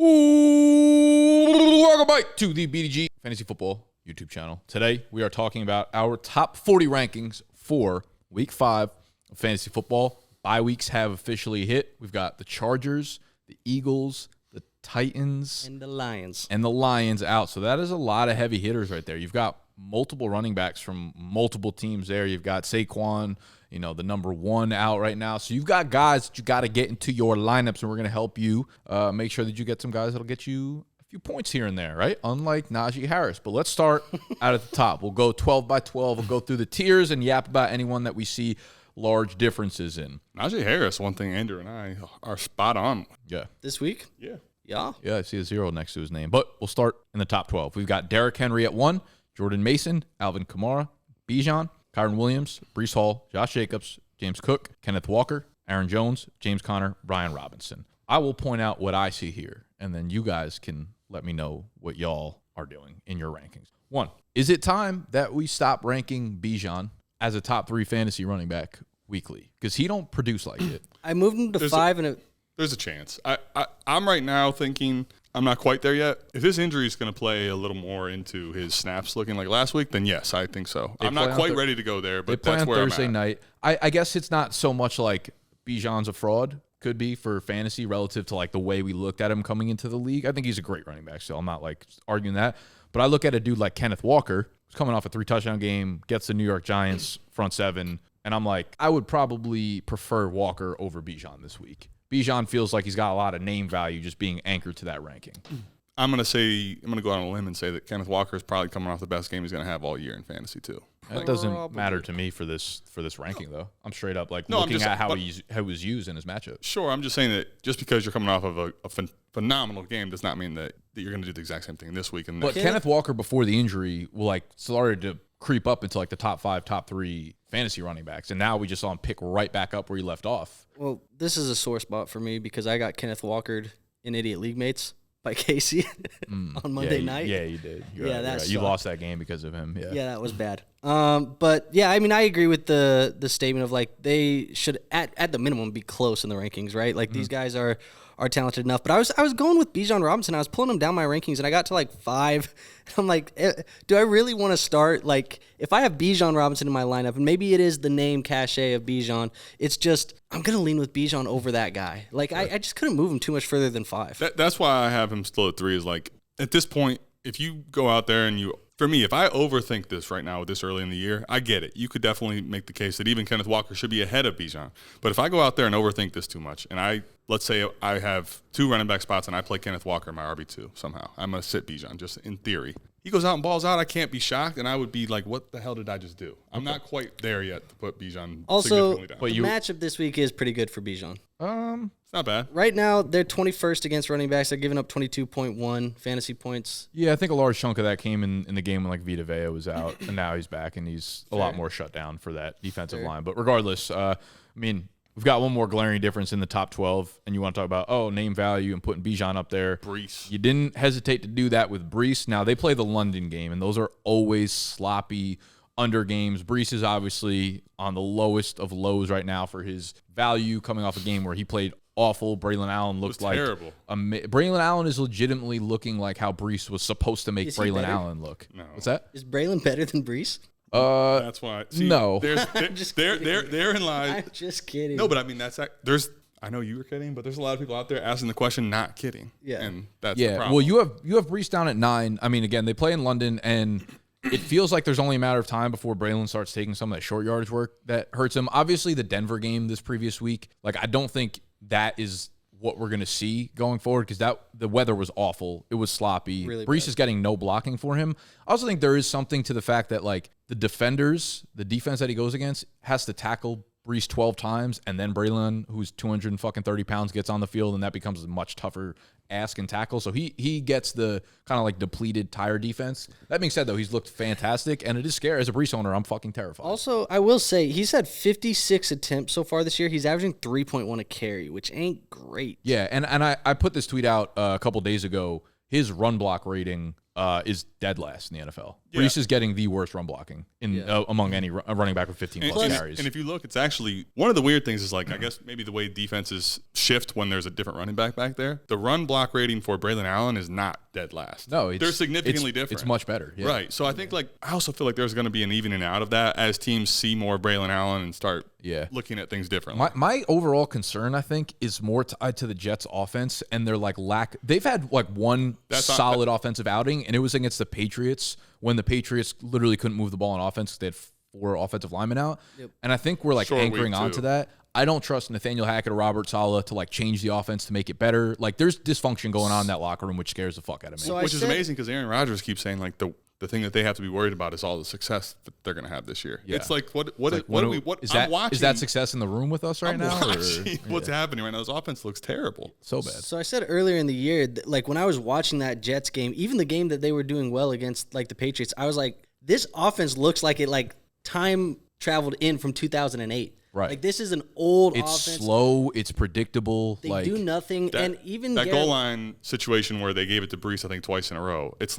Welcome back to the BDGE Fantasy Football YouTube channel. Today, we are talking about our top 40 rankings for Week 5 of Fantasy Football. Bye weeks have officially hit. We've got the Chargers, the Eagles, the Titans, and the Lions. Out. So that is a lot of heavy hitters right there. You've got multiple running backs from multiple teams there. You've got Saquon, the number one out right now. So you've got guys that you got to get into your lineups, and we're going to help you make sure that you get some guys that'll get you a few points here and there, right? Unlike Najee Harris. But let's start out at the top. We'll go 12 by 12. We'll go through the tiers and yap about anyone that we see large differences in. Najee Harris, one thing Andrew and I are spot on. Yeah. This week? Yeah. Yeah. Yeah, I see a 0 next to his name. But we'll start in the top 12. We've got Derrick Henry at 1, Jordan Mason, Alvin Kamara, Bijan, Kyron Williams, Breece Hall, Josh Jacobs, James Cook, Kenneth Walker, Aaron Jones, James Conner, Brian Robinson. I will point out what I see here, and then you guys can let me know what y'all are doing in your rankings. 1, is it time that we stop ranking Bijan as a top 3 fantasy running back weekly? Because he don't produce like it. I moved him to 5 There's a chance. I'm right now thinking I'm not quite there yet. If this injury is going to play a little more into his snaps looking like last week, then yes, I think so. I'm not quite ready to go there, but that's where I'm at. Thursday night. I guess it's not so much like Bijan's a fraud, could be for fantasy relative to like the way we looked at him coming into the league. I think he's a great running back still. I'm not like arguing that. But I look at a dude like Kenneth Walker, who's coming off a 3-touchdown game, gets the New York Giants front 7, and I'm like, I would probably prefer Walker over Bijan this week. Bijan feels like he's got a lot of name value just being anchored to that ranking. I'm going to go out on a limb and say that Kenneth Walker is probably coming off the best game he's going to have all year in fantasy too. That doesn't matter to me for this ranking though. I'm strate up looking at how he was used in his matchup. Sure, I'm just saying that just because you're coming off of a phenomenal game does not mean that you're going to do the exact same thing this week. But Kenneth Walker before the injury started to creep up into the top 5, top 3 fantasy running backs, and now we just saw him pick right back up where he left off. Well, this is a sore spot for me because I got Kenneth Walker in Idiot League Mates by Casey on Monday night. Yeah, you did. Right. You lost that game because of him. Yeah, that was bad. But yeah, I mean, I agree with the statement of they should at the minimum be close in the rankings, right? These guys are talented enough. But I was going with Bijan Robinson. I was pulling him down my rankings, and I got to 5. And I'm like, do I really want to start? If I have Bijan Robinson in my lineup, and maybe it is the name cachet of Bijan, it's just I'm gonna lean with Bijan over that guy. I just couldn't move him too much further than 5. That's why I have him still at 3. Is at this point, if you go out there and for me, if I overthink this right now, this early in the year, I get it. You could definitely make the case that even Kenneth Walker should be ahead of Bijan. But if I go out there and overthink this too much, and let's say I have 2 running back spots and I play Kenneth Walker in my RB2 somehow, I'm going to sit Bijan, just in theory. He goes out and balls out, I can't be shocked, and I would be like, what the hell did I just do? I'm not quite there yet to put Bijan significantly down. The matchup this week is pretty good for Bijan. It's not bad. Right now, they're 21st against running backs. They're giving up 22.1 fantasy points. Yeah, I think a large chunk of that came in the game when Vita Vea was out, and now he's back, and he's a lot more shut down for that defensive line. But regardless, we've got one more glaring difference in the top 12, and you want to talk about, name value and putting Bijan up there. Breece. You didn't hesitate to do that with Breece. Now, they play the London game, and those are always sloppy under games. Breece is obviously on the lowest of lows right now for his value coming off a game where he played awful. Braylon Allen looked terrible. Braylon Allen is legitimately looking like how Breece was supposed to make Braylon Allen look. No. What's that? Is Braylon better than Breece? That's why. No. Therein lies. I'm just kidding. No, but I know you were kidding, but there's a lot of people out there asking the question, not kidding. Yeah. And that's the problem. Well, you have Breece down at 9. Again, they play in London, and it feels like there's only a matter of time before Braylon starts taking some of that short yardage work that hurts him. Obviously, the Denver game this previous week, I don't think that is what we're going to see going forward because the weather was awful. It was sloppy. Really Breece bad. is getting no blocking for him. I also think there is something to the fact that, the defense that he goes against has to tackle Breece 12 times, and then Braylon, who's 230 pounds, gets on the field, and that becomes a much tougher ask and tackle. So he gets the kind of depleted, tired defense. That being said, though, he's looked fantastic, and it is scary. As a Breece owner, I'm fucking terrified. Also, I will say, he's had 56 attempts so far this year. He's averaging 3.1 a carry, which ain't great. Yeah, and I put this tweet out a couple days ago. His run block rating is dead last in the NFL. Breece is getting the worst run blocking among any running back with 15 plus carries. And if you look, it's actually one of the weird things is like, I guess maybe the way defenses shift when there's a different running back there. The run block rating for Braylon Allen is not dead last. No, they're significantly different. It's much better. Yeah. Right. So I think I also feel like there's going to be an evening out of that as teams see more Braylon Allen and start looking at things differently. My overall concern, I think, is more tied to the Jets offense and their they've had one solid offensive outing, and it was against the Patriots when the Patriots literally couldn't move the ball on offense because they had 4 offensive linemen out. Yep. And I think we're anchoring onto that. I don't trust Nathaniel Hackett or Robert Saleh to change the offense to make it better. There's dysfunction going on in that locker room, which scares the fuck out of me. Which is amazing because Aaron Rodgers keeps saying the thing that they have to be worried about is all the success that they're going to have this year. Yeah. It's is that success in the room with us right now? What's happening right now? This offense looks terrible. So bad. So I said earlier in the year, when I was watching that Jets game, even the game that they were doing well against the Patriots, I was like, this offense looks like it time traveled in from 2008. Right. This is an old offense. It's offense. Slow. It's predictable. They do nothing. And even that goal line situation where they gave it to Breece, I think, twice in a row. It's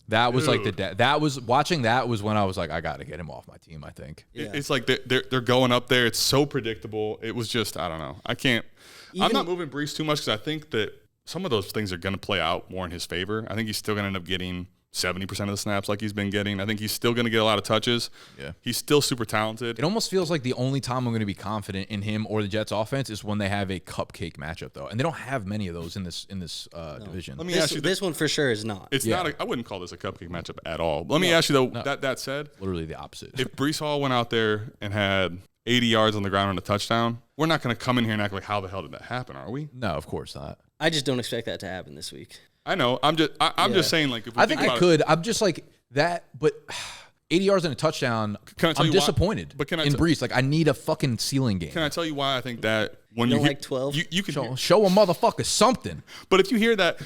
that was that was watching that was when I was like, I got to get him off my team, I think. Yeah. It's they're going up there. It's so predictable. It was just, I don't know. I'm not moving Breece too much because I think that some of those things are going to play out more in his favor. I think he's still going to end up getting 70% of the snaps like he's been getting. I think he's still going to get a lot of touches. Yeah. He's still super talented. It almost feels like the only time I'm going to be confident in him or the Jets offense is when they have a cupcake matchup, though. And they don't have many of those in this division. Let me ask you this one for sure is not. It's not I wouldn't call this a cupcake matchup at all. Let me ask you though, that said, literally the opposite. If Breece Hall went out there and had 80 yards on the ground and a touchdown, we're not going to come in here and act like, how the hell did that happen, are we? No, of course not. I just don't expect that to happen this week. I know. I'm just saying, if we I think it could. I'm just that, but 80 yards and a touchdown. I'm disappointed. But in Breece, I need a fucking ceiling game. Can I tell you why I think that when you 12, you can show a motherfucker something. But if you hear that,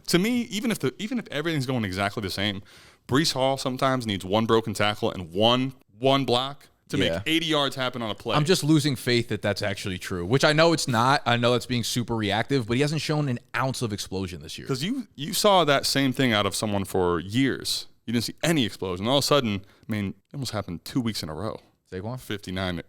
to me, even if everything's going exactly the same, Breece Hall sometimes needs one broken tackle and one block to make 80 yards happen on a play. I'm just losing faith that that's actually true, which I know it's not. I know that's being super reactive, but he hasn't shown an ounce of explosion this year. Because you saw that same thing out of someone for years. You didn't see any explosion. All of a sudden, it almost happened 2 weeks in a row. Saquon? 59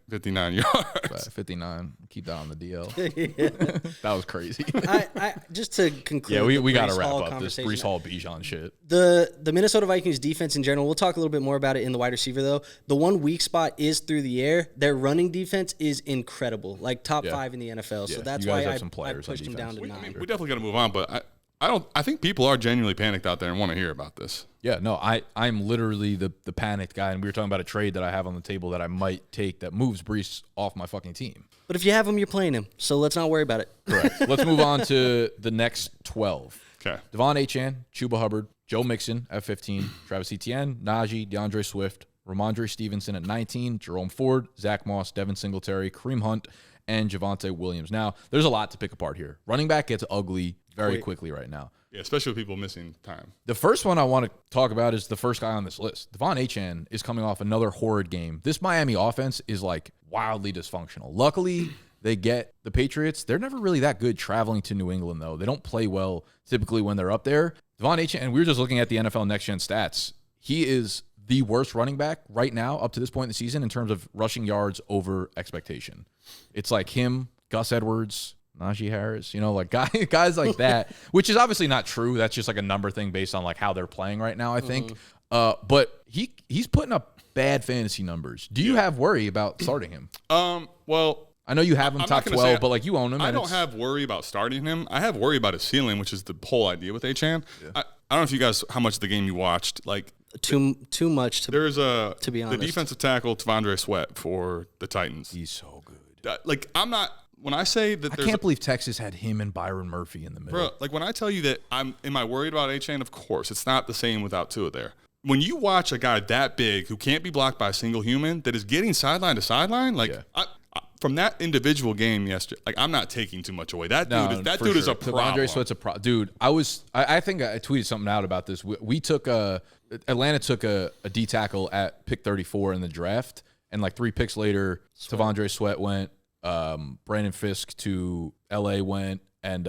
yards. 59. Keep that on the DL. That was crazy. I just to conclude. Yeah, we got to wrap up this Breece Hall Bijan shit. The Minnesota Vikings defense in general, we'll talk a little bit more about it in the wide receiver, though. The one weak spot is through the air. Their running defense is incredible, top 5 in the NFL. Yeah. So that's why I pushed them down to 9. We definitely got to move on, but I think people are genuinely panicked out there and want to hear about this. Yeah, no, I'm literally the panicked guy, and we were talking about a trade that I have on the table that I might take that moves Breece off my fucking team. But if you have him, you're playing him, so let's not worry about it. Correct. Let's move on to the next 12. Okay. Devon Achane, Chuba Hubbard, Joe Mixon at 15, Travis Etienne, Najee, DeAndre Swift, Ramondre Stevenson at 19, Jerome Ford, Zach Moss, Devin Singletary, Kareem Hunt, and Javonte Williams. Now, there's a lot to pick apart here. Running back gets ugly very quickly right now. Yeah, especially with people missing time. The first one I want to talk about is the first guy on this list. Devon Achane is coming off another horrid game. This Miami offense is wildly dysfunctional. Luckily, they get the Patriots. They're never really that good traveling to New England, though. They don't play well typically when they're up there. Devon Achane, and we were just looking at the NFL Next Gen stats. He is the worst running back right now up to this point in the season in terms of rushing yards over expectation. It's him, Gus Edwards, Najee Harris, guys like that, which is obviously not true. That's just a number thing based on how they're playing right now, I think. But he's putting up bad fantasy numbers. Do you have worry about starting him? Well, I know you have him top 12, but you own him. I don't have worry about starting him. I have worry about his ceiling, which is the whole idea with Achane. Yeah. I don't know if you guys, how much of the game you watched. Too much to be honest. The defensive tackle, T'Vondre Sweat for the Titans. He's so good. I'm not. When I say that, I can't believe Texas had him and Byron Murphy in the middle. Bro, when I tell you that am I worried about Achane? Of course, it's not the same without Tua there. When you watch a guy that big who can't be blocked by a single human that is getting sideline to sideline, from that individual game yesterday, I'm not taking too much away. That dude is a problem. T'Vondre Sweat's a problem. Dude, I think I tweeted something out about this. We took Atlanta took a D tackle at pick 34 in the draft, and 3 picks later, T'Vondre Sweat went. Brandon Fisk to LA went, and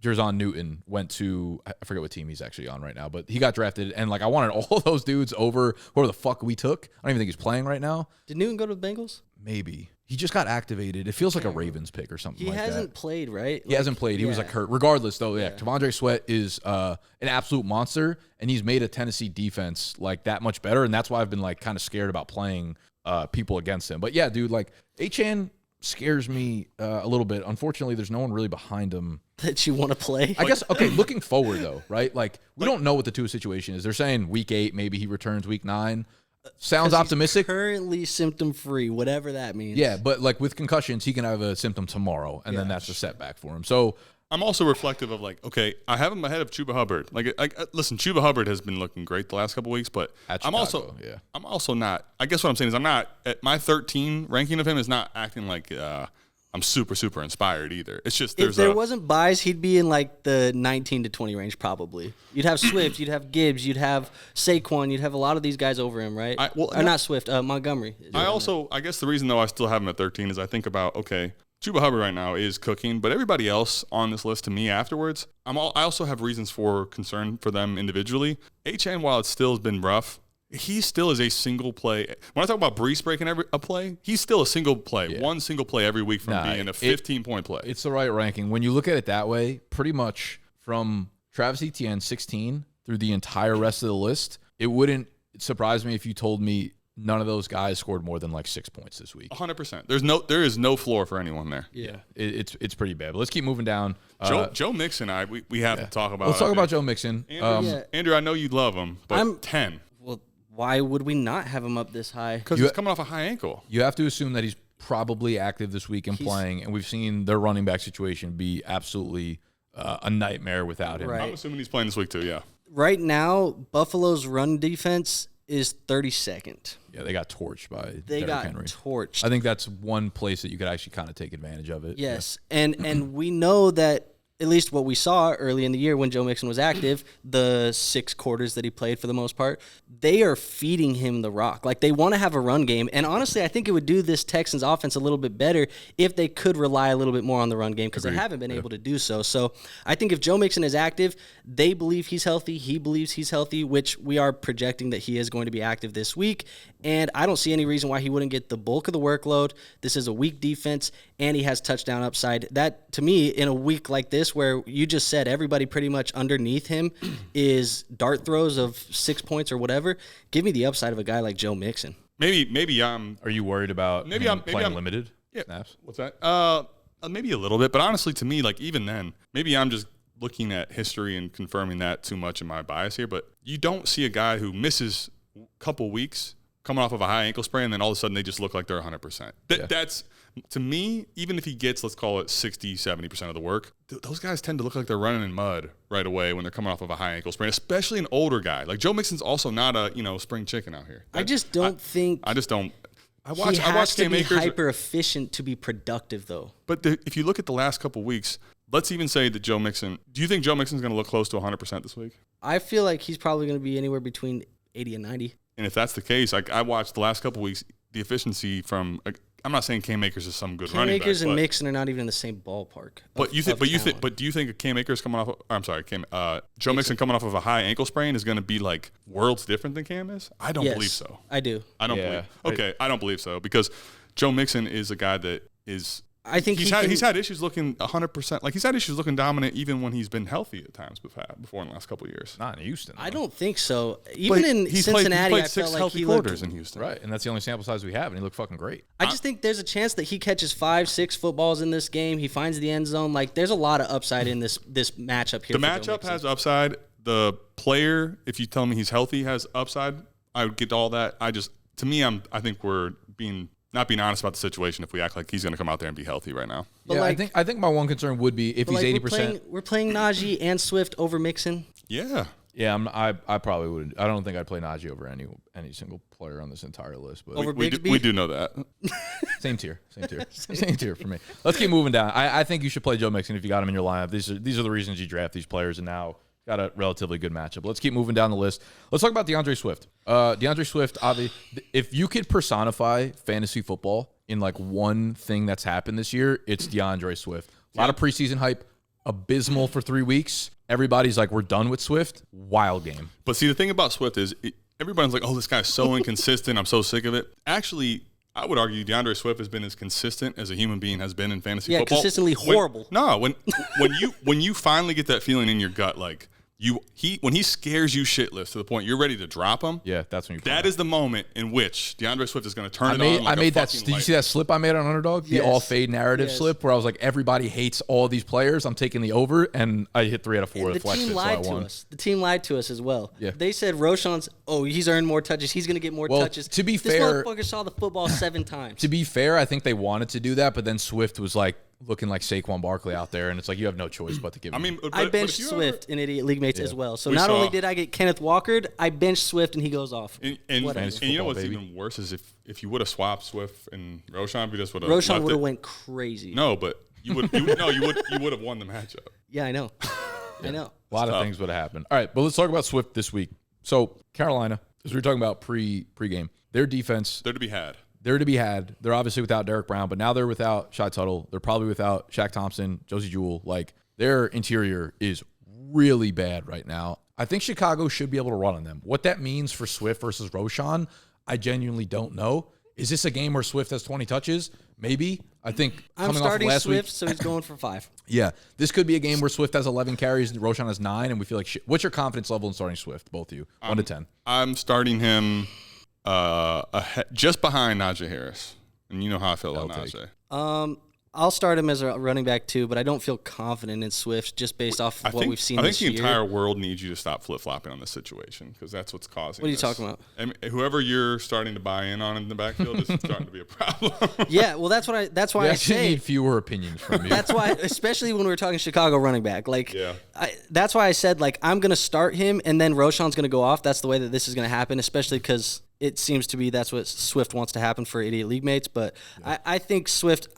Jerzon Newton went to, I forget what team he's actually on right now, but he got drafted. And like, I wanted all those dudes over whoever the fuck we took. I don't even think he's playing right now. Did Newton go to the Bengals? Maybe. He just got activated. It feels like a Ravens pick or something He like that. hasn't played, right? He hasn't played. He was like hurt. Regardless, though, T'Vondre Sweat is an absolute monster, and he's made a Tennessee defense like that much better, and that's why I've been like kind of scared about playing people against him. But yeah, dude, like Achane scares me a little bit. Unfortunately, there's no one really behind him That you want to play? I guess, okay, looking forward, though, right? Like, we don't know what the Tua situation is. They're saying week 8, maybe he returns week 9. Sounds optimistic. Currently symptom free, whatever that means. Yeah, but like with concussions, he can have a symptom tomorrow, and then that's a setback for him. So I'm also reflective of like, okay, I have him ahead of Chuba Hubbard. Like, listen, Chuba Hubbard has been looking great the last couple weeks, but I'm also not. I guess what I'm saying is I'm not at my 13 ranking of him is not acting like I'm super inspired either. It's just if there wasn't buys, he'd be in like the 19 to 20 range probably. You'd have Swift, you'd have Gibbs, you'd have Saquon, you'd have a lot of these guys over him, right? Not Swift, Montgomery. I guess the reason though I still have him at 13 is I think about, okay, Chuba Hubbard right now is cooking, but everybody else on this list to me afterwards, I also have reasons for concern for them individually. Achane, while it still has been rough, he still is a single play. When I talk about Breece breaking a play, he's still a single play, one single play every week from being a 15-point play. It's the right ranking. When you look at it that way, pretty much from Travis Etienne, 16, through the entire rest of the list, it wouldn't surprise me if you told me none of those guys scored more than like 6 points this week. 100%. There is no floor for anyone there. Yeah, it's pretty bad. But let's keep moving down. Joe Mixon, we have to talk about. Let's talk about Joe Mixon. Andrew, I know you love him, but I'm 10. Well, why would we not have him up this high? Because he's coming off a high ankle. You have to assume that he's probably active this week and playing, and we've seen their running back situation be absolutely a nightmare without him. Right. I'm assuming he's playing this week too, yeah. Right now, Buffalo's run defense is 32nd. Yeah, they got torched by Derrick Henry. Torched. I think that's one place that you could actually kind of take advantage of it. Yes, yeah. and we know that at least what we saw early in the year when Joe Mixon was active, the 6 quarters that he played for the most part, they are feeding him the rock. Like, they want to have a run game. And honestly, I think it would do this Texans offense a little bit better if they could rely a little bit more on the run game because they haven't been able to do so. So I think if Joe Mixon is active, they believe he's healthy. He believes he's healthy, which we are projecting that he is going to be active this week. And I don't see any reason why he wouldn't get the bulk of the workload. This is a weak defense, and he has touchdown upside. That, to me, in a week like this where you just said everybody pretty much underneath him is dart throws of 6 points or whatever, give me the upside of a guy like Joe Mixon. Maybe I'm. Are you worried about playing limited snaps? What's that? Maybe a little bit, but honestly, to me, like even then, maybe I'm just looking at history and confirming that too much in my bias here. But you don't see a guy who misses a couple weeks coming off of a high ankle sprain, and then all of a sudden they just look like they're 100%. That's, to me, even if he gets, let's call it 60, 70% of the work, those guys tend to look like they're running in mud right away when they're coming off of a high ankle sprain, especially an older guy. Like Joe Mixon's also not a, spring chicken out here. I just don't think. I just don't. I watch Cam Akers. Hyper efficient to be productive, though. But if you look at the last couple weeks, let's even say that Joe Mixon. Do you think Joe Mixon's going to look close to 100% this week? I feel like he's probably going to be anywhere between 80 and 90. And if that's the case, I watched the last couple weeks, the efficiency from. I'm not saying Cam Akers is some good running back. Cam Akers and Mixon are not even in the same ballpark. But do you think Cam Akers coming off? Joe Mixon coming off of a high ankle sprain is going to be like worlds different than Cam is? I don't believe so. I do. I don't believe. Okay, I don't believe so because Joe Mixon is a guy that is. I think he's had issues looking 100%. Like he's had issues looking dominant even when he's been healthy at times before in the last couple of years. Not in Houston. I don't think so. Even in Cincinnati, he played I 6 felt like healthy he quarters looked in Houston. Right, and that's the only sample size we have, and he looked fucking great. I just think there's a chance that he catches 5-6 footballs in this game. He finds the end zone. Like there's a lot of upside in this matchup here. The matchup has upside. The player, if you tell me he's healthy, has upside. I would get all that. I think we're not being honest about the situation if we act like he's going to come out there and be healthy right now. But I think my one concern would be if he's 80%. We're playing Najee and Swift over Mixon. Yeah. Yeah, I probably would. I don't think I'd play Najee over any single player on this entire list. But we do know that. Same tier for me. Let's keep moving down. I think you should play Joe Mixon if you got him in your lineup. These are the reasons you draft these players, and now got a relatively good matchup. Let's keep moving down the list. Let's talk about DeAndre Swift. DeAndre Swift, obviously, if you could personify fantasy football in like one thing that's happened this year, it's DeAndre Swift. A lot of preseason hype, abysmal for 3 weeks. Everybody's like, we're done with Swift. Wild game. But see, the thing about Swift is everybody's like, oh, this guy's so inconsistent. I'm so sick of it. Actually, I would argue DeAndre Swift has been as consistent as a human being has been in fantasy football. Yeah, consistently horrible. When you finally get that feeling in your gut, like when he scares you shitless to the point you're ready to drop him. Yeah, that's when you. That is the moment in which DeAndre Swift is going to turn it on. I made that. Did you see that slip I made on Underdog? The all fade narrative slip where I was like, everybody hates all these players. I'm taking the over, and I hit 3 out of 4. The team lied to us. The team lied to us as well. Yeah. They said Roschon's. Oh, he's earned more touches. He's going to get more touches. To be this fair, motherfucker saw the football 7 times. To be fair, I think they wanted to do that, but then Swift was like looking like Saquon Barkley out there, and it's like you have no choice but to give him. I mean, I benched Swift in Idiot League Mates as well. So not only did I get Kenneth Walkered, I benched Swift and he goes off. And you know what's even worse is if you would have swapped Swift and Roschon, we just would have. Roschon would have went crazy. No, but you would have won the matchup. Yeah, I know. I know. A lot of things would have happened. All right, but let's talk about Swift this week. So Carolina, as we were talking about pregame, their defense. They're to be had. They're obviously without Derek Brown, but now they're without Shy Tuttle. They're probably without Shaq Thompson, Josie Jewell. Like, their interior is really bad right now. I think Chicago should be able to run on them. What that means for Swift versus Roschon, I genuinely don't know. Is this a game where Swift has 20 touches? Maybe. I think I'm coming off of last Swift, week, so he's going for 5. Yeah, this could be a game where Swift has 11 carries and Roschon has 9, and we feel like shit. What's your confidence level in starting Swift, both of you? 1 to 10. I'm starting him just behind Najee Harris. And you know how I feel about Najee. I'll start him as a running back too, but I don't feel confident in Swift just based off of what we've seen this year. I think the entire world needs you to stop flip-flopping on this situation because that's what's causing What are you this. talking about? I mean, whoever you're starting to buy in on in the backfield is starting to be a problem. Yeah, well, that's why We I actually say need fewer opinions from you. that's why, especially when we're talking Chicago running back. Like, that's why I said like I'm gonna start him and then Roschon's gonna go off. That's the way that this is gonna happen, especially because it seems to be that's what Swift wants to happen for Idiot League Mates. But I think Swift,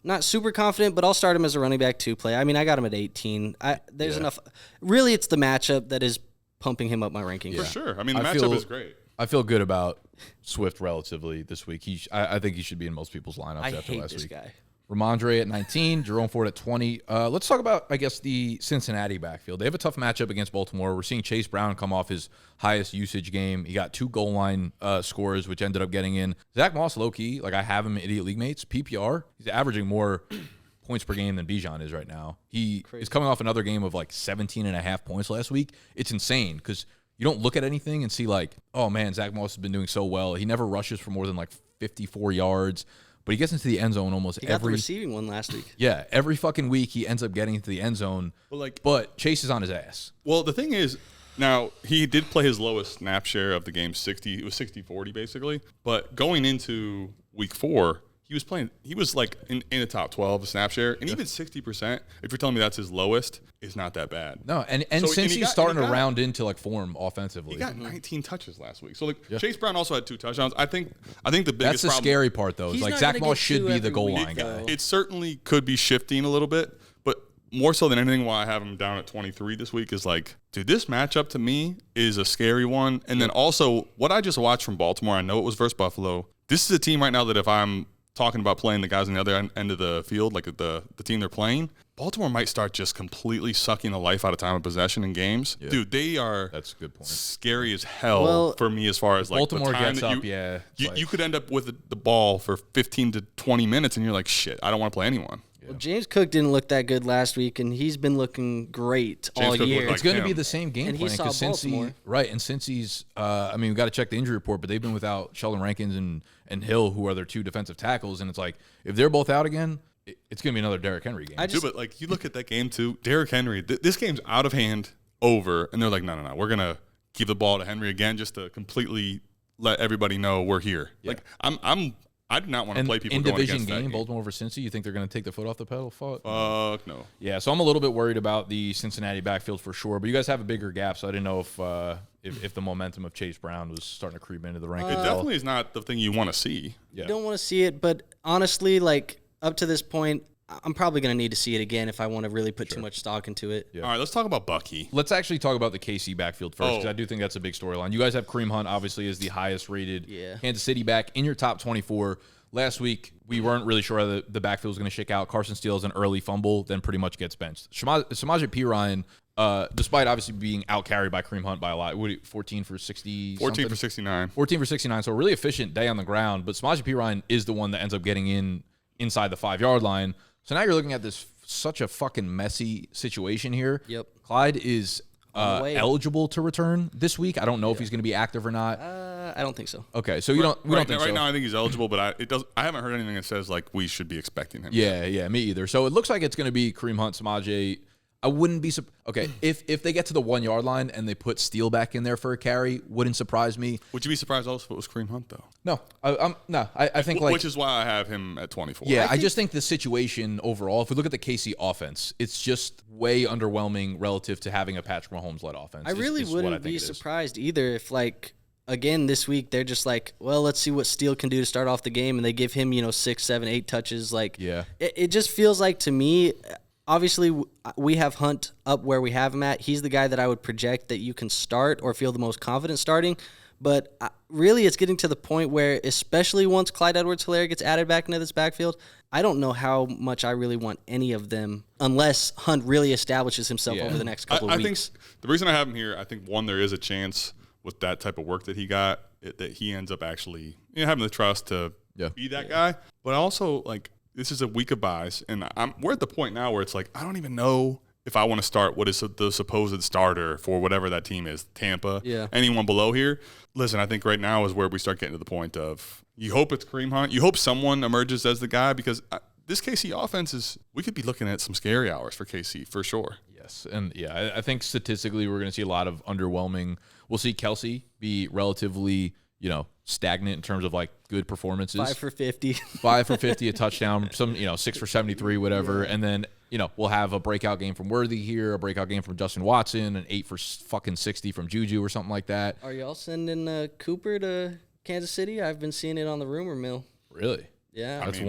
not super confident, but I'll start him as a running back 2 play. I mean, I got him at 18. There's enough. Really, it's the matchup that is pumping him up my rankings. For sure. I mean, the matchup is great. I feel good about Swift relatively this week. I think he should be in most people's lineups after last week. Guy. Ramondre at 19, Jerome Ford at 20. Let's talk about, I guess, the Cincinnati backfield. They have a tough matchup against Baltimore. We're seeing Chase Brown come off his highest usage game. He got 2 goal line scores, which ended up getting in. Zach Moss, low-key, like I have him in Idiot League Mates. PPR, he's averaging more points per game than Bijan is right now. He is coming off another game of like 17.5 points last week. It's insane because you don't look at anything and see like, oh, man, Zach Moss has been doing so well. He never rushes for more than like 54 yards. But he gets into the end zone almost every. He got the every receiving one last week. Yeah, every fucking week he ends up getting into the end zone. But Chase is on his ass. Well, the thing is, now he did play his lowest snap share of the game, 60. It was 60-40 basically. But going into week 4, he was like in the top 12 snap share, and even 60%. If you're telling me that's his lowest, is not that bad. No, and since he's starting to round into like form offensively, he got 19 touches last week. So like Chase Brown also had 2 touchdowns. I think the biggest that's the problem, scary part though. Is like Zach Moss should be the goal line guy. It certainly could be shifting a little bit, but more so than anything, why I have him down at 23 this week is like, dude, this matchup to me is a scary one. And then also what I just watched from Baltimore, I know it was versus Buffalo. This is a team right now that if I'm talking about playing the guys on the other end of the field, like the team they're playing, Baltimore might start just completely sucking the life out of time of possession in games. Yeah. Dude, they are that's a good point. Scary as hell for me as far as like Baltimore the time gets that up, you could end up with the ball for 15 to 20 minutes and you're like, shit, I don't want to play anyone. Well, James Cook didn't look that good last week, and he's been looking great all year. It's going to be the same game plan. And he saw Baltimore. And since he's, I mean, we've got to check the injury report, but they've been without Sheldon Rankins and Hill, who are their 2 defensive tackles, and it's like, if they're both out again, it's going to be another Derrick Henry game. But like, you look at that game too, Derrick Henry, this game's out of hand, over, and they're like, no, we're going to give the ball to Henry again just to completely let everybody know we're here. Yeah. Like, I do not want to play people going against that game. In division game, Baltimore versus Cincy, you think they're going to take their foot off the pedal? Fuck no. Yeah, so I'm a little bit worried about the Cincinnati backfield for sure. But you guys have a bigger gap, so I didn't know if the momentum of Chase Brown was starting to creep into the rank. It definitely is not the thing you want to see. Yeah. You don't want to see it, but honestly, like up to this point, I'm probably going to need to see it again if I want to really put too much stock into it. All right, let's talk about Bucky. Let's actually talk about the KC backfield first, because I do think that's a big storyline. You guys have Kareem Hunt, obviously, as the highest rated Kansas City back in your top 24. Last week, we weren't really sure how the backfield was going to shake out. Carson steals an early fumble, then pretty much gets benched. Samaje Perine, despite obviously being out-carried by Kareem Hunt by a lot, 14 for 60 14 for 69. 14 for 69, so a really efficient day on the ground, but Samaje Perine is the one that ends up getting inside the 5-yard line. So now you're looking at this such a fucking messy situation here. Yep. Clyde is eligible to return this week. I don't know if he's going to be active or not. I don't think so. Okay, so we don't think so. Right now, I think he's eligible, but I haven't heard anything that says like we should be expecting him. Yeah, me either. So it looks like it's going to be Kareem Hunt, Samaje. I wouldn't be okay if they get to the 1-yard line and they put Steele back in there for a carry. Wouldn't surprise me. Would you be surprised also if it was Kareem Hunt though? No, I think which is why I have him at 24. Yeah, I just think the situation overall, if we look at the KC offense, it's just way underwhelming relative to having a Patrick Mahomes-led offense. I really wouldn't be surprised either if, like, again, this week they're just like, well, let's see what Steele can do to start off the game, and they give him, 6, 7, 8 touches. Like, it just feels like to me, obviously we have Hunt up where we have him at. He's the guy that I would project that you can start or feel the most confident starting. But really, it's getting to the point where, especially once Clyde Edwards-Helaire gets added back into this backfield, I don't know how much I really want any of them unless Hunt really establishes himself over the next couple of weeks. I think the reason I have him here, I think, one, there is a chance with that type of work that he got that he ends up actually having the trust to be that guy. But also, like, this is a week of buys, and we're at the point now where it's like, I don't even know if I want to start what is the supposed starter for whatever that team is, Tampa, anyone below here. Listen, I think right now is where we start getting to the point of you hope it's Kareem Hunt. You hope someone emerges as the guy because this KC offense we could be looking at some scary hours for KC for sure. Yes, and I think statistically we're going to see a lot of underwhelming. We'll see Kelsey be relatively, stagnant in terms of like good performances. 5 for 50. 5 for 50, a touchdown, 6 for 73, whatever. And then, we'll have a breakout game from Worthy here, a breakout game from Justin Watson, an 8 for fucking 60 from Juju or something like that. Are y'all sending Cooper to Kansas City? I've been seeing it on the rumor mill. Really? Yeah. That's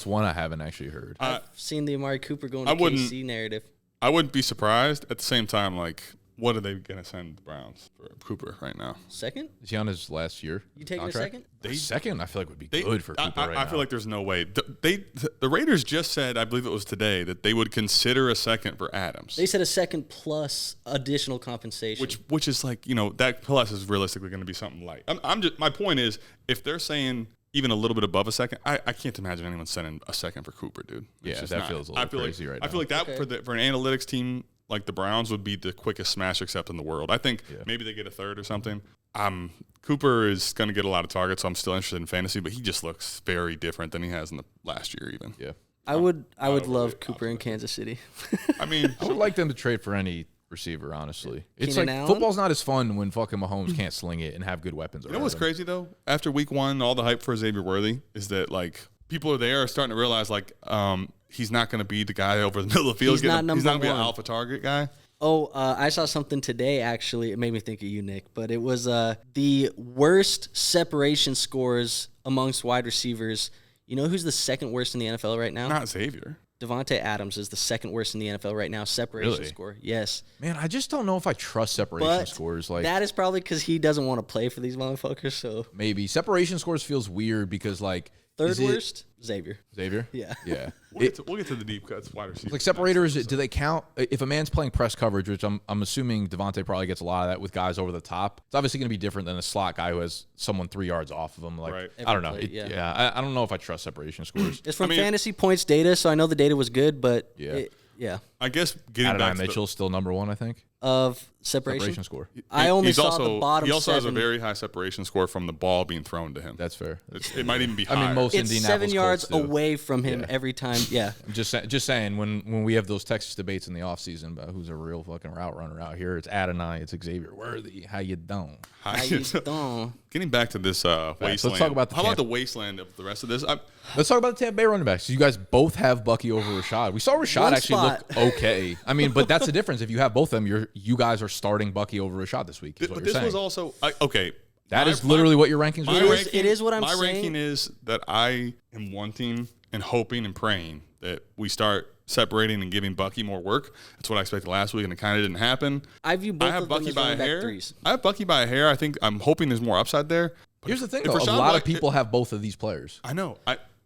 one I haven't actually heard. I've seen the Amari Cooper going to KC narrative. I wouldn't be surprised. At the same time, like, what are they going to send the Browns for Cooper right now? Second? Is he on his last year? You taking a second? Second, I feel like would be good for Cooper right now. I feel like there's no way. The Raiders just said, I believe it was today, that they would consider a second for Adams. They said a second plus additional compensation. Which is like, that plus is realistically going to be something light. My point is, if they're saying even a little bit above a second, I can't imagine anyone sending a second for Cooper, dude. That feels a little crazy right now. I feel like that for an analytics team like the Browns would be the quickest smash accept in the world. I think maybe they get a third or something. Cooper is going to get a lot of targets, so I'm still interested in fantasy, but he just looks very different than he has in the last year even. Yeah. I would love Cooper in Kansas City. I mean, I would like them to trade for any receiver, honestly. It's Keenan like Allen? football's not as fun when fucking Mahomes can't sling it and have good weapons. You know what's crazy though? After week 1, all the hype for Xavier Worthy is that like people are starting to realize like he's not going to be the guy over the middle of the field. He's not going to be an one. alpha target guy. Oh, I saw something today, actually. It made me think of you, Nick. But it was the worst separation scores amongst wide receivers. You know who's the second worst in the NFL right now? Not Xavier. Devontae Adams is the second worst in the NFL right now. Separation score. Yes. Man, I just don't know if I trust separation scores. Like that is probably because he doesn't want to play for these motherfuckers. So maybe separation scores feels weird because like third worst, Xavier. Yeah. We'll get to the deep cuts, wide receivers. Like separators, do they count if a man's playing press coverage, which I'm assuming Devontae probably gets a lot of that with guys over the top. It's obviously going to be different than a slot guy who has someone 3 yards off of him. Like right. I don't know. Yeah. I don't know if I trust separation scores. It's from fantasy points data, so I know the data was good, but I guess getting back to Mitchell's still number 1, I think. Of separation score. I only saw the bottom. He also 7. has a very high separation score from the ball being thrown to him. That's fair. It might even be higher. I mean, most it's Indianapolis 7 yards Colts do. away from him every time. Yeah. Just saying, when we have those Texas debates in the offseason about who's a real fucking route runner out here, it's Adonai, it's Xavier Worthy. How you doing? Getting back to this wasteland. Let's talk about about the wasteland of the rest of this? Let's talk about the Tampa Bay running backs. You guys both have Bucky over Rashad. We saw Rashad actually look okay. I mean, but that's the difference. If you have both of them, you guys are starting Bucky over Rashad this week. But this was also okay. That is literally what your rankings were. It is what I'm saying. My ranking is that I am wanting and hoping and praying that we start separating and giving Bucky more work. That's what I expected last week, and it kind of didn't happen. I view both I have of them Bucky as by a running back hair. threes. I have Bucky by a hair. I'm hoping there's more upside there. But Here's the thing, if though. A Rashad lot of White- people have both of these players. I know.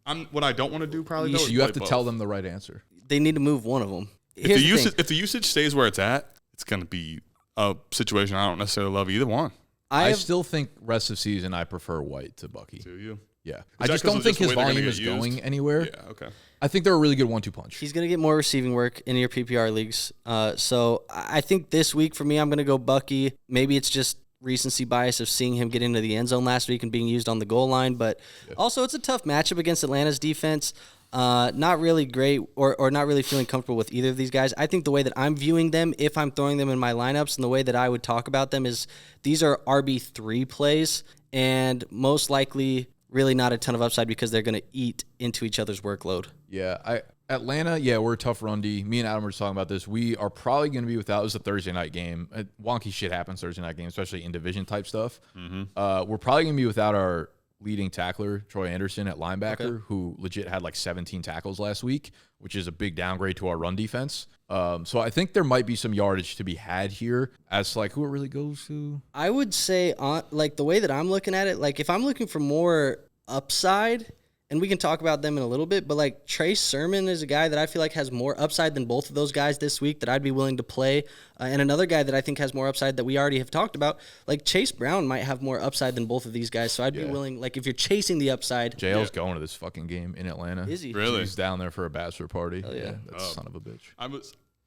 I'm what I don't want to do probably. though, is You have play to tell both. them the right answer. They need to move one of them. If the usage stays where it's at, it's going to be a situation I don't necessarily love either one. I still think rest of season I prefer White to Bucky. Do you? Yeah. Is I that just 'cause don't of think just the his way they're gonna volume get is used? going anywhere. Yeah. Okay. I think they're a really good 1-2 punch. He's going to get more receiving work in your PPR leagues. So I think this week for me, I'm going to go Bucky. Maybe it's just recency bias of seeing him get into the end zone last week and being used on the goal line. But also, it's a tough matchup against Atlanta's defense. Not really great or not really feeling comfortable with either of these guys. I think the way that I'm viewing them, if I'm throwing them in my lineups, and the way that I would talk about them is these are RB3 plays and most likely really not a ton of upside because they're going to eat into each other's workload. Yeah, Atlanta, we're a tough run D. Me and Adam were just talking about this. We are probably going to be without. It was a Thursday night game. Wonky shit happens Thursday night games, especially in division type stuff. We're probably going to be without our leading tackler, Troy Anderson at linebacker, who legit had like 17 tackles last week, which is a big downgrade to our run defense. So I think there might be some yardage to be had here as to like who it really goes to. I would say, like the way that I'm looking at it, like if I'm looking for more upside, and we can talk about them in a little bit, but like Trey Sermon is a guy that I feel like has more upside than both of those guys this week that I'd be willing to play. And another guy that I think has more upside that we already have talked about, like Chase Brown might have more upside than both of these guys. So I'd be willing, like if you're chasing the upside. JL's going to this fucking game in Atlanta. Is he? Really? He's down there for a bachelor party. Hell yeah. That's son of a bitch.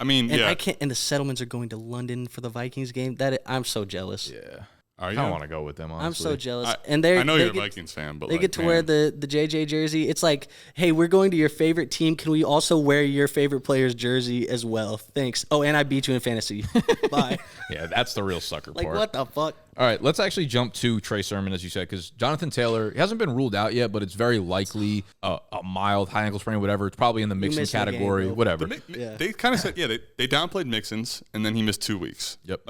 And I can't. And the Settlements are going to London for the Vikings game. I'm so jealous. Yeah. Are I you? don't want to go with them, honestly. I'm so jealous. I they know you're a get- Vikings fan, but They like, get to man, wear the JJ jersey. It's like, hey, we're going to your favorite team. Can we also wear your favorite player's jersey as well? Thanks. Oh, and I beat you in fantasy. Bye. Yeah, that's the real sucker Like, part. what the fuck? All right, let's actually jump to Trey Sermon, as you said, because Jonathan Taylor, he hasn't been ruled out yet, but it's very likely a mild high ankle sprain or whatever. It's probably in the mixing missing the game, category, bro. whatever. They kind of said, they downplayed Mixon's, and then he missed 2 weeks. Yep.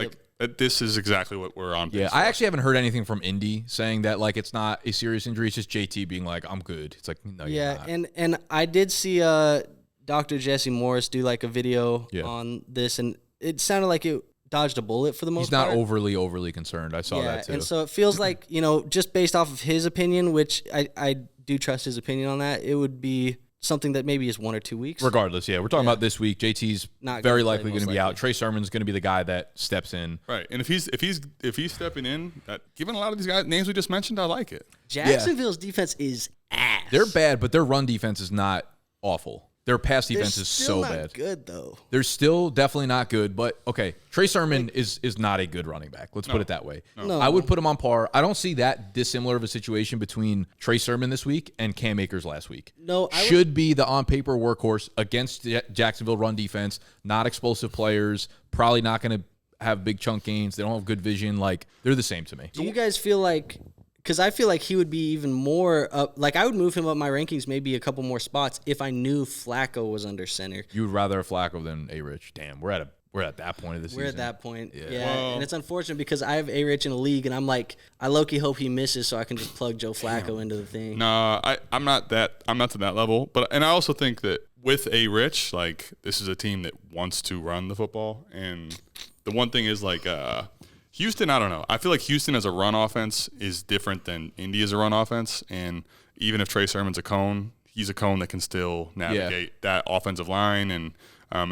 This is exactly what we're on. Yeah, pace I for. actually haven't heard anything from Indy saying that like it's not a serious injury. It's just JT being like, I'm good. It's like, no, you're Yeah, not. and I did see Dr. Jesse Morris do like a video on this, and it sounded like it dodged a bullet for the most He's not part. overly concerned. I saw that too. And so it feels like, just based off of his opinion, which I do trust his opinion on that, it would be something that maybe is 1 or 2 weeks. Regardless, we're talking about this week. JT's Not very gonna play, likely going to most be out. likely. Trey Sermon's going to be the guy that steps in. Right, and if he's stepping in, given a lot of these guys names we just mentioned, I like it. Jacksonville's defense is ass. They're bad, but their run defense is not awful. Their pass They're defense is still so not bad. good though. They're still definitely not good, but okay. Trey Sermon is not a good running back. Let's put it that way. No. I would put him on par. I don't see that dissimilar of a situation between Trey Sermon this week and Cam Akers last week. No, should be the on paper workhorse against the Jacksonville run defense. Not explosive players. Probably not going to have big chunk gains. They don't have good vision. Like they're the same to me. Do you guys feel like? Because I feel like he would be even more up. Like I would move him up my rankings maybe a couple more spots if I knew Flacco was under center. You would rather have Flacco than A-Rich. Damn, we're at that point of the season. We're at that point. Yeah. Well, And it's unfortunate because I have A-Rich in a league, and I'm like, I low-key hope he misses so I can just plug Joe Flacco into the thing. No, I'm not to that level. And I also think that with A-Rich, like this is a team that wants to run the football. And the one thing is like Houston, I don't know. I feel like Houston as a run offense is different than Indy as a run offense. And even if Trey Sermon's a cone, he's a cone that can still navigate that offensive line. And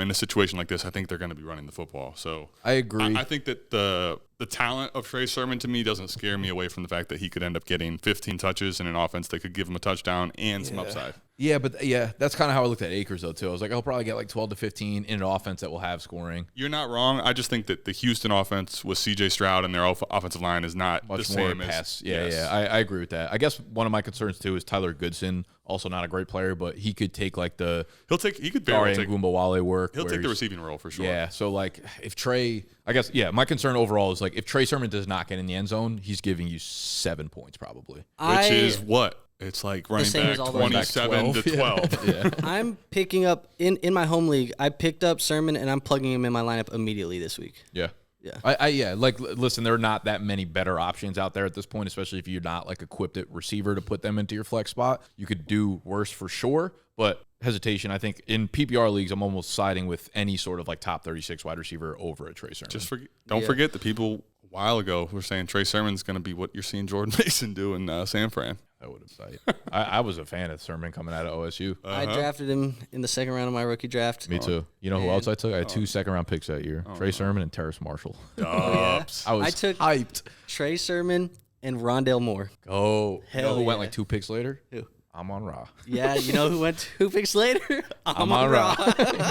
in a situation like this, I think they're going to be running the football. So I agree. I think that the talent of Trey Sermon to me doesn't scare me away from the fact that he could end up getting 15 touches in an offense that could give him a touchdown and some upside. Yeah, but that's kind of how I looked at Akers though too. I was like, I'll probably get like 12 to 15 in an offense that will have scoring. You're not wrong. I just think that the Houston offense with C.J. Stroud and their offensive line is not Much the more same pass. as I agree with that. I guess one of my concerns too is Tyler Goodson, also not a great player, but he could take like the he could Dare barely and take Goombawale work. he'll where take the he's- receiving role for sure. Yeah, so like if Trey, I guess my concern overall is like if Trey Sermon does not get in the end zone, he's giving you 7 points probably. Which is what? It's like running same back as all the 27 to 12. Yeah. I'm picking up, in my home league, I picked up Sermon, and I'm plugging him in my lineup immediately this week. Yeah. Yeah. Listen, there are not that many better options out there at this point, especially if you're not like equipped at receiver to put them into your flex spot. You could do worse for sure, but hesitation. I think in PPR leagues, I'm almost siding with any sort of like top 36 wide receiver over a Trey Sermon. Don't forget the people a while ago were saying Trey Sermon's going to be what you're seeing Jordan Mason do in San Fran. I would have said. I was a fan of Sermon coming out of OSU. I drafted him in the second round of my rookie draft. Me too. You know who else I took? I had 2 second-round picks that year. Trey Sermon and Terrace Marshall. I took hyped. Trey Sermon and Rondale Moore. Oh, you know who went yeah. like 2 picks later? Who? Amon Ra. Yeah, you know who went 2 picks later? Amon Ra.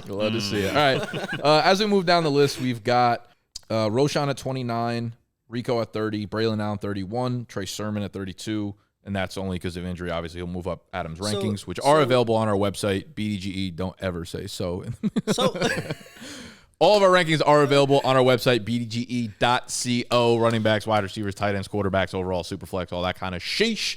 You'll love to see it. All right. As we move down the list, we've got Roshan at 29, Rico at 30, Braylon Allen 31, Trey Sermon at 32. And that's only because of injury. Obviously, he'll move up Adam's rankings, which are available on our website, BDGE. Don't ever say so. All of our rankings are available on our website, bdge.co. Running backs, wide receivers, tight ends, quarterbacks, overall, superflex, all that kind of sheesh.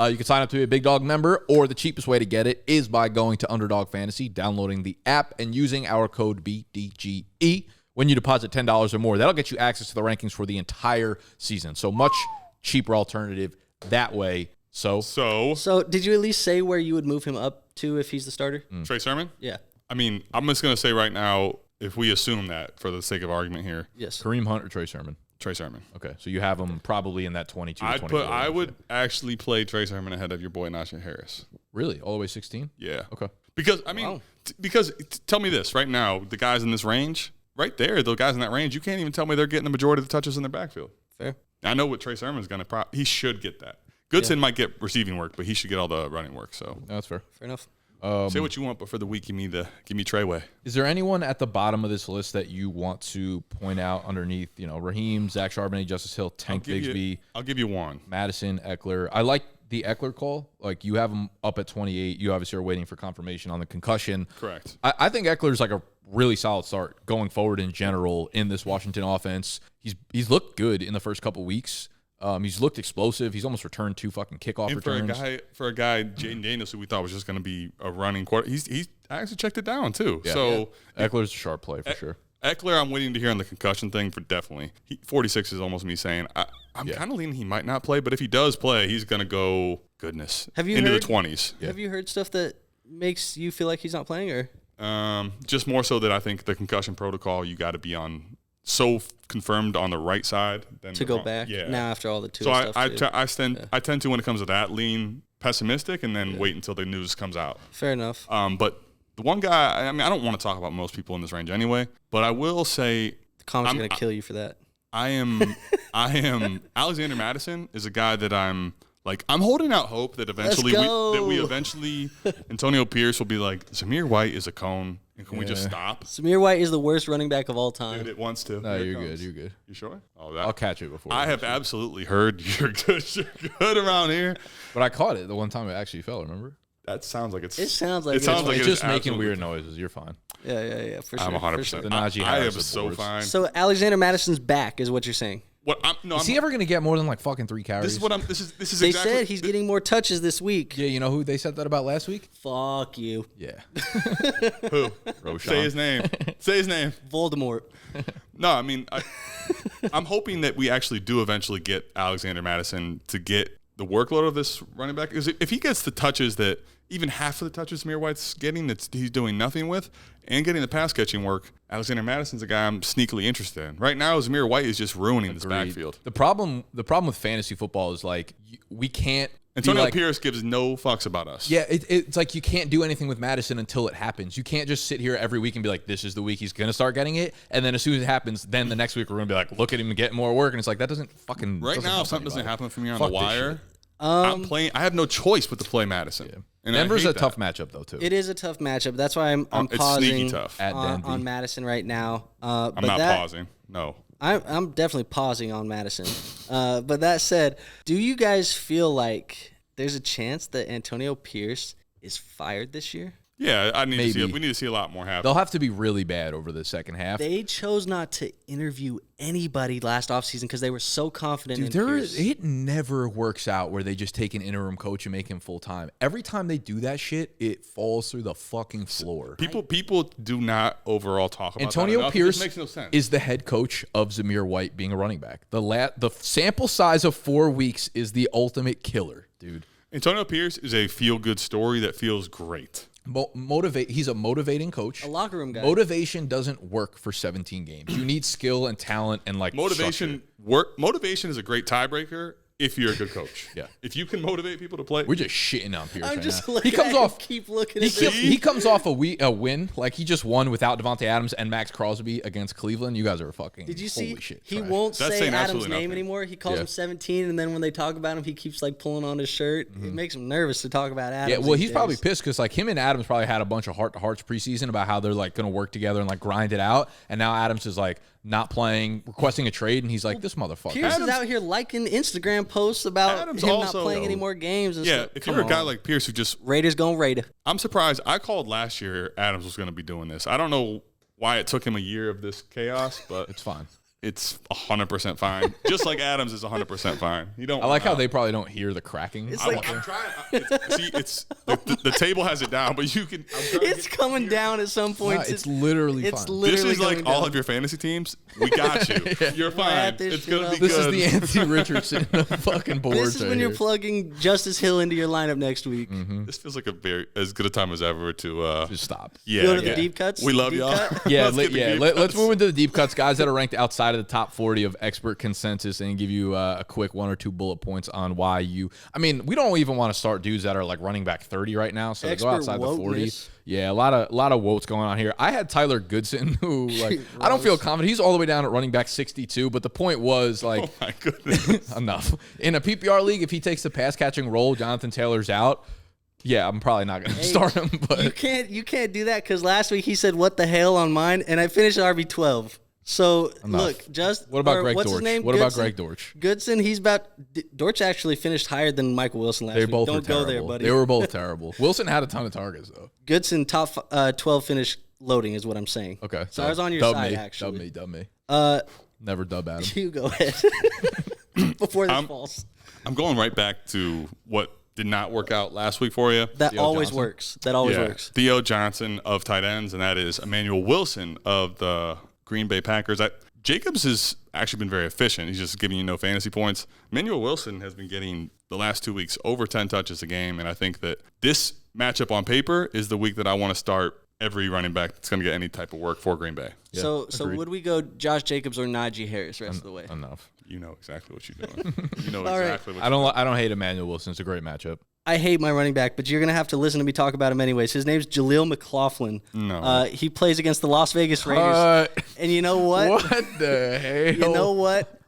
You can sign up to be a Big Dog member, or the cheapest way to get it is by going to Underdog Fantasy, downloading the app, and using our code BDGE. When you deposit $10 or more, that'll get you access to the rankings for the entire season. So much cheaper alternative that way. So did you at least say where you would move him up to if he's the starter? Trey Sermon? Yeah. I mean, I'm just going to say right now, if we assume that for the sake of argument here. Yes. Kareem Hunt or Trey Sermon? Trey Sermon. Okay, so you have him probably in that 22 to 24. I would actually play Trey Sermon ahead of your boy Najee Harris. Really? All the way 16? Yeah. Okay. Because, I mean, tell me this right now, the guys in this range, right there, the guys in that range, you can't even tell me they're getting the majority of the touches in their backfield. Fair. I know what Trey Sermon's going to he should get that. Goodson might get receiving work, but he should get all the running work. So that's fair. Fair enough. Say what you want, but for the week, give me Treyway. Is there anyone at the bottom of this list that you want to point out underneath? You know, Raheem, Zach Charbonnet, Justice Hill, Tank Bigsby. I'll give you one. Madison, Ekeler. I like the Ekeler call. Like, you have him up at 28. You obviously are waiting for confirmation on the concussion. Correct. I think Eckler's like a really solid start going forward in general in this Washington offense. He's looked good in the first couple weeks. He's looked explosive. He's almost returned 2 fucking kickoff returns. For a guy, Jaden Daniels, who we thought was just going to be a running quarter, he's actually checked it down too. Yeah. So Eckler's a sharp play for sure. Ekeler, I'm waiting to hear on the concussion thing for definitely. 46 is almost me saying I'm kind of leaning he might not play, but if he does play, he's going to go into the 20s. Yeah. Have you heard stuff that makes you feel like he's not playing, or just more so that I think the concussion protocol you got to be on. So confirmed on the right side than to go back now after all the two. So stuff I tend to, when it comes to that, lean pessimistic and then wait until the news comes out. Fair enough. But the one guy, I mean, I don't want to talk about most people in this range anyway, but I will say the comments are going to kill you for that. I am Alexander Madison is a guy that I'm holding out hope that eventually Antonio Pierce will be like, Zamir White is a cone. And can we just stop? Zamir White is the worst running back of all time. Dude, it wants to. No, you're good. You're good. You sure? I'll catch it before. I have absolutely heard you're good. You're good around here. But I caught it the one time it actually fell. Remember? That sounds like it's. It sounds like it's just making weird noises. You're fine. Yeah. For sure. I'm 100%. The Najee I am so fine. So Alexander Madison's back is what you're saying. Is he ever going to get more than like fucking 3 carries? This is they said he's getting more touches this week. Yeah, you know who they said that about last week? Fuck you. Yeah. Who? Roshan. Say his name. Say his name. Voldemort. No, I mean, I'm hoping that we actually do eventually get Alexander Madison to get the workload of this running back. Because if he gets the touches that even half of the touches Zamir White's getting that he's doing nothing with and getting the pass catching work, Alexander Madison's a guy I'm sneakily interested in. Right now, Zamir White is just ruining this backfield. The problem with fantasy football is like we can't. Antonio Pierce gives no fucks about us. Yeah, it's like you can't do anything with Madison until it happens. You can't just sit here every week and be like, this is the week he's going to start getting it. And then as soon as it happens, then the next week we're going to be like, look at him getting more work. And it's like, that doesn't fucking. Right now, if something doesn't happen for me on the wire, I'm playing. I have no choice but to play Madison. Yeah. And Denver's a tough matchup, though, too. It is a tough matchup. That's why I'm it's pausing sneaky tough. on Madison right now. I'm not pausing. No. I'm definitely pausing on Madison. But that said, do you guys feel like there's a chance that Antonio Pierce is fired this year? Yeah, we need to see a lot more happen. They'll have to be really bad over the second half. They chose not to interview anybody last offseason because they were so confident in Pierce. It never works out where they just take an interim coach and make him full-time. Every time they do that shit, it falls through the fucking floor. People do not overall talk about Antonio that Pierce makes no sense. is the head coach of Zamir White being a running back. The sample size of 4 weeks is the ultimate killer, dude. Antonio Pierce is a feel-good story that feels great. motivate. He's a motivating coach. A locker room guy. Motivation doesn't work for 17 games. You need skill and talent and like Motivation is a great tiebreaker if you're a good coach. Yeah. If you can motivate people to play. We're just shitting on Pierce I'm right just now. looking He comes at him, off. keep looking He, at this. he comes off a win. Like he just won without Devontae Adams and Max Crosby against Cleveland. You guys are fucking. Did you see? Holy shit, He trash. won't That's say saying Adams' absolutely name nothing. anymore. He calls Yeah. him 17, and then when they talk about him, he keeps like pulling on his shirt. It makes him nervous to talk about Adams. Yeah, well, these he's probably days. pissed because like him and Adams probably had a bunch of heart-to-hearts preseason about how they're like going to work together and like grind it out. And now Adams is like not playing, requesting a trade, and he's like, this motherfucker. Pierce is out here liking Instagram posts about Adams him not also- playing any more games. And Yeah, stuff. if Come you're a guy on. like Pierce who just Raiders gonna raid it. I'm surprised. I called last year Adams was going to be doing this. I don't know why it took him a year of this chaos, but It's fine. it's 100% fine. Just like Adams is 100% fine. You don't. I like how they probably don't hear the cracking. It's I'm like trying. The table has it down, but you can. I'm trying to it's coming down at some Nah, point. it's literally it's fine. literally This is like going all down. of your fantasy teams. We got you. You're fine. Wrap this It's shit gonna up. be This good. is the Anthony Richardson of fucking boards. This is when right you're here. plugging Justice Hill into your lineup next week. This feels like as good a time as ever to. Just stop. Yeah, Go to the yeah. deep cuts? We love Deep y'all. cut? Yeah, Let's get the deep let's cuts. move into the deep cuts, guys that are ranked outside of the top 40 of expert consensus, and give you a quick 1 or 2 bullet points on why you. I mean, we don't even want to start dudes that are like running back 30 right now, so to go Expert outside the 40. wokeness. Yeah, a lot of wotes going on here. I had Tyler Goodson, who like I don't feel confident. He's all the way down at running back 62, but the point was like. Oh my goodness. Enough. In a PPR league, if he takes the pass catching role, Jonathan Taylor's out. Yeah, I'm probably not going to start him. But You can't do that because last week he said what the hell on mine, and I finished RB12. So look, what about Greg what's Dortch? his name? What about Goodson? Greg Dortch? Goodson, he's about Dortch actually finished higher than Michael Wilson last They week. both Don't were go terrible. there, buddy. They were both terrible. Wilson had a ton of targets though. Goodson top 12 finish loading is what I'm saying. Okay, So I was on your dub side me, actually. Dub me. Uh, Never dub Adam. you go ahead before this falls. I'm going right back to what did not work out last week for you. That Theo always Johnson? works. That always Yeah. works. Theo Johnson of tight ends, and that is Emmanuel Wilson of the Green Bay Packers. Jacobs has actually been very efficient. He's just giving you no fantasy points. Emmanuel Wilson has been getting the last 2 weeks over 10 touches a game, and I think that this matchup on paper is the week that I want to start every running back that's going to get any type of work for Green Bay. Yeah, so agreed. would we go Josh Jacobs or Najee Harris rest of the way? Enough. You know exactly what you're doing. You know All right. exactly what I don't hate Emmanuel Wilson. It's a great matchup. I hate my running back, but you're going to have to listen to me talk about him anyways. His name's Jaleel McLaughlin. No. He plays against the Las Vegas Raiders. And you know what? What the hell? You know what?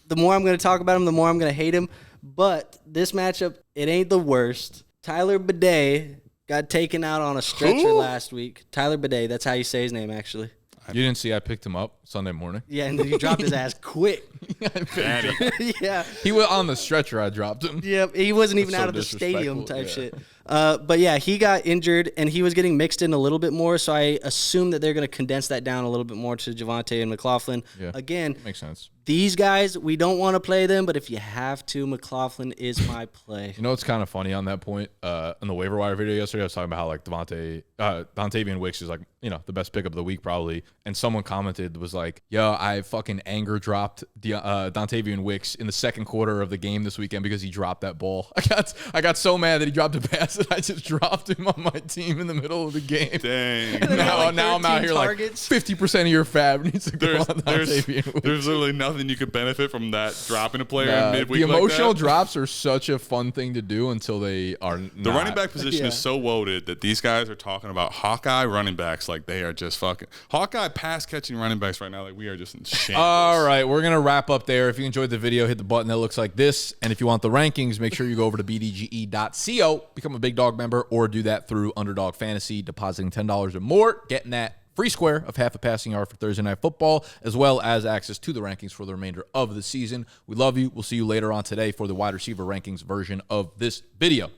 The more I'm going to talk about him, the more I'm going to hate him. But this matchup, it ain't the worst. Tyler Bidet got taken out on a stretcher Who? last week. Tyler Bidet, that's how you say his name, actually. You didn't see I picked him up Sunday morning. Yeah, and then you dropped his ass quick. Daddy. Yeah. He was on the stretcher. I dropped him. Yeah, he wasn't even That's out so of the stadium disrespectful, type yeah. shit. But yeah, he got injured and he was getting mixed in a little bit more. So I assume that they're going to condense that down a little bit more to Javonte and McLaughlin. Yeah. Again, Makes sense. these guys, we don't want to play them, but if you have to, McLaughlin is my play. You know what's kind of funny on that point? In the waiver wire video yesterday, I was talking about how like Dontavian Wicks is like, the best pickup of the week probably. And someone commented, was like, yo, I fucking anger dropped Dontavian Wicks in the second quarter of the game this weekend because he dropped that ball. I got so mad that he dropped a pass that I just dropped him on my team in the middle of the game. Dang. then Now, like now I'm out 13 here targets. like 50% of your fab needs to go There's, on there's, Dontavian Wicks. there's literally nothing you could benefit from that dropping a player The in midweek. emotional like that. drops are such a fun thing to do until they are not. The running back position Yeah. is so loaded that these guys are talking about Hawkeye running backs like they are just fucking Hawkeye pass catching running backs right now. Like we are just in shambles. All right, we're going to wrap up there. If you enjoyed the video, hit the button that looks like this. And if you want the rankings, make sure you go over to bdge.co, become a Big Dog member, or do that through Underdog Fantasy, depositing $10 or more, getting that free square of half a passing yard for Thursday Night Football, as well as access to the rankings for the remainder of the season. We love you. We'll see you later on today for the wide receiver rankings version of this video.